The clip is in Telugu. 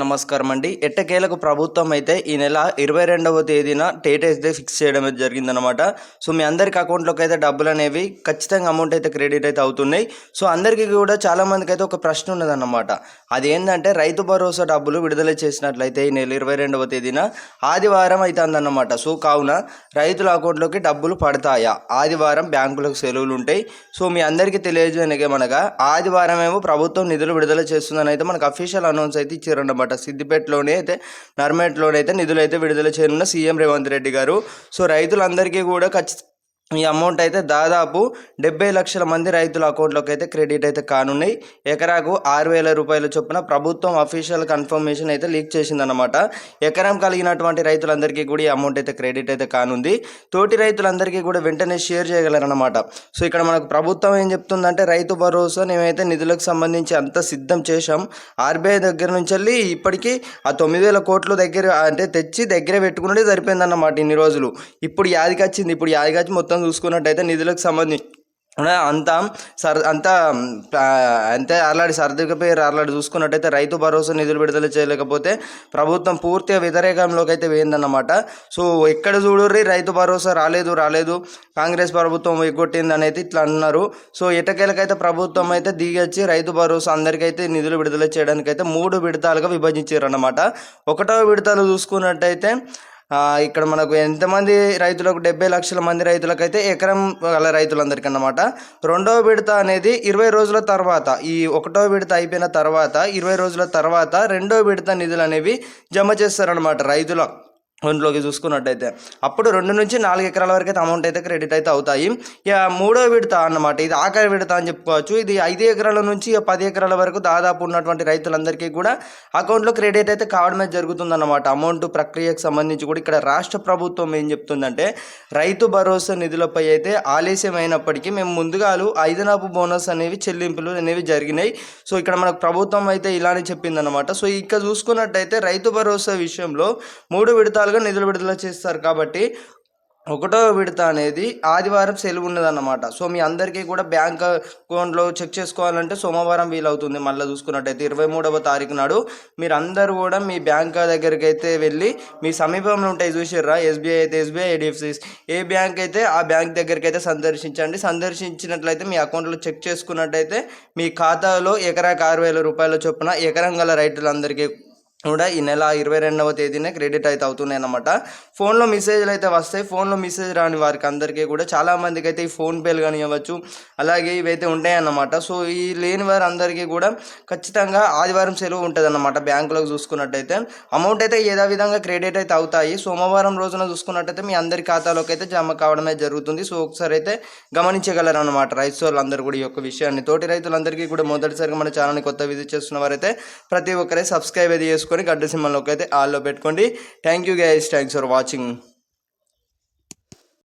నమస్కారం అండి. ఎట్టకేలకు ప్రభుత్వం అయితే ఈ నెల 22వ తేదీన డేట్ అయితే ఫిక్స్ చేయడం అయితే జరిగిందనమాట. సో మీ అందరికి అకౌంట్లోకి అయితే డబ్బులు అనేవి ఖచ్చితంగా అమౌంట్ అయితే క్రెడిట్ అయితే అవుతున్నాయి. సో అందరికీ కూడా చాలామందికి అయితే ఒక ప్రశ్న ఉన్నదన్నమాట. అదేంటంటే రైతు భరోసా డబ్బులు విడుదల చేసినట్లయితే ఈ నెల 22వ తేదీన ఆదివారం అయితే అందన్నమాట. సో కావున రైతుల అకౌంట్లోకి డబ్బులు పడతాయా? ఆదివారం బ్యాంకులకు సెలవులు ఉంటాయి. సో మీ అందరికీ తెలియజేయనగా ఆదివారం ఏమో ప్రభుత్వం నిధులు విడుదల చేస్తుందని అయితే మనకు అఫీషియల్ అనౌన్స్ అయితే ఇచ్చారన్నమాట. సిద్దిపేటలోనే అయితే నర్మేట్లోనే అయితే నిధులు అయితే విడుదల చేయనున్న సీఎం రేవంత్ రెడ్డి గారు. సో రైతులందరికీ కూడా ఈ అమౌంట్ అయితే దాదాపు 70 లక్షల మంది రైతుల అకౌంట్లోకి అయితే క్రెడిట్ అయితే కానున్నాయి. ఎకరాకు 6,000 రూపాయల చొప్పున ప్రభుత్వం అఫీషియల్ కన్ఫర్మేషన్ అయితే లీక్ చేసిందన్నమాట. ఎకరం కలిగినటువంటి రైతులందరికీ కూడా ఈ అమౌంట్ అయితే క్రెడిట్ అయితే కానుంది. తోటి రైతులందరికీ కూడా వెంటనే షేర్ చేయగలరన్నమాట. సో ఇక్కడ మనకు ప్రభుత్వం ఏం చెప్తుందంటే రైతు భరోసా మేమైతే నిధులకు సంబంధించి అంత సిద్ధం చేశాం. ఆర్బీఐ దగ్గర నుంచి వెళ్ళి ఇప్పటికీ ఆ 9,000 కోట్లు దగ్గర అంటే తెచ్చి దగ్గర పెట్టుకున్నదే సరిపోయిందన్నమాట ఇన్ని రోజులు. ఇప్పుడు యాదికొచ్చి మొత్తం చూసుకున్నట్టయితే నిధులకు సంబంధించి అంతే ఆల్రెడీ చూసుకున్నట్టయితే రైతు భరోసా నిధులు విడుదల చేయలేకపోతే ప్రభుత్వం పూర్తిగా వ్యతిరేకంలోకి అయితే వేయిందన్నమాట. సో ఎక్కడ చూడుర్రి రైతు భరోసా రాలేదు కాంగ్రెస్ ప్రభుత్వం ఎగ్గొట్టింది అనేది ఇట్లా అన్నారు. సో ఎటకేలకైతే ప్రభుత్వం అయితే దిగొచ్చి రైతు భరోసా అందరికైతే నిధులు విడుదల చేయడానికి అయితే 3 విడతలుగా విభజించారు అన్నమాట. 1వ విడతలు చూసుకున్నట్టయితే ఇక్కడ మనకు ఎంతమంది రైతులకు 70 లక్షల మంది రైతులకైతే ఎకరం గల రైతులందరికీ అన్నమాట. 2వ విడత అనేది 20 రోజుల తర్వాత, ఈ 1వ విడత అయిపోయిన తర్వాత 20 రోజుల తర్వాత 2వ విడత నిధులు అనేవి జమ చేస్తారనమాట రైతుల ఒంట్లోకి చూసుకున్నట్టయితే. అప్పుడు 2 నుంచి 4 ఎకరాల వరకు అయితే అమౌంట్ అయితే క్రెడిట్ అయితే అవుతాయి. ఇక 3వ విడత అన్నమాట, ఇది ఆఖరి విడత అని చెప్పుకోవచ్చు. ఇది 5 ఎకరాల నుంచి 10 ఎకరాల వరకు దాదాపు ఉన్నటువంటి రైతులందరికీ కూడా అకౌంట్లో క్రెడిట్ అయితే కావడమే జరుగుతుందన్నమాట. అమౌంట్ ప్రక్రియకు సంబంధించి కూడా ఇక్కడ రాష్ట్ర ప్రభుత్వం ఏం చెప్తుందంటే రైతు భరోసా నిధులపై అయితే ఆలస్యమైనప్పటికీ మేము ముందుగా ఐదనపు బోనస్ అనేవి చెల్లింపులు అనేవి జరిగినాయి. సో ఇక్కడ మనకు ప్రభుత్వం అయితే ఇలానే చెప్పిందన్నమాట. సో ఇక్కడ చూసుకున్నట్టయితే రైతు భరోసా విషయంలో 3 విడతలు నిధులు విడుదల చేస్తారు కాబట్టి 1వ విడత అనేది ఆదివారం సెలవు ఉన్నదన్నమాట. సో మీ అందరికీ కూడా బ్యాంక్ అకౌంట్లో చెక్ చేసుకోవాలంటే సోమవారం వీలవుతుంది. మళ్ళీ చూసుకున్నట్టయితే 23వ తారీఖు నాడు మీరు అందరూ కూడా మీ బ్యాంక్ దగ్గరికి అయితే వెళ్ళి మీ సమీపంలో ఉంటాయి చూసిర్రా, ఎస్బీఐ అయితే ఎస్బీఐ, ఐడిఎఫ్సి ఏ బ్యాంక్ అయితే ఆ బ్యాంక్ దగ్గరికి అయితే సందర్శించినట్లయితే మీ అకౌంట్లో చెక్ చేసుకున్నట్టయితే మీ ఖాతాలో ఎకరాకు 6,000 రూపాయల చొప్పున ఎకరం గల రైతులందరికీ కూడా ఈ నెల 22వ తేదీనే క్రెడిట్ అయితే అవుతున్నాయి అన్నమాట. ఫోన్లో మెసేజ్లు అయితే వస్తాయి. ఫోన్లో మెసేజ్ రాని వారికి అందరికీ కూడా చాలామందికి అయితే ఈ ఫోన్పేలు కానివ్వచ్చు, అలాగే ఇవైతే ఉంటాయన్నమాట. సో ఈ లేని వారు అందరికీ కూడా ఖచ్చితంగా ఆదివారం సెలవు ఉంటుంది అన్నమాట. బ్యాంకులోకి చూసుకున్నట్టయితే అమౌంట్ అయితే ఏదో విధంగా క్రెడిట్ అయితే అవుతాయి. సోమవారం రోజున చూసుకున్నట్టయితే మీ అందరి ఖాతాలోకి అయితే జమ కావడమే జరుగుతుంది. సో ఒకసారి అయితే గమనించగలరు అన్నమాట రైతులందరూ కూడా ఈ యొక్క విషయాన్ని. తోటి రైతులందరికీ కూడా మొదటిసారిగా మన ఛానల్ని కొత్త విజిట్ చేస్తున్న వారైతే ప్రతి ఒక్కరే సబ్స్క్రైబ్ అయితే చేసుకొని గడ్డ సింబల్లోకి అయితే ఆల్లో పెట్టుకోండి. Thank you guys, thanks for watching.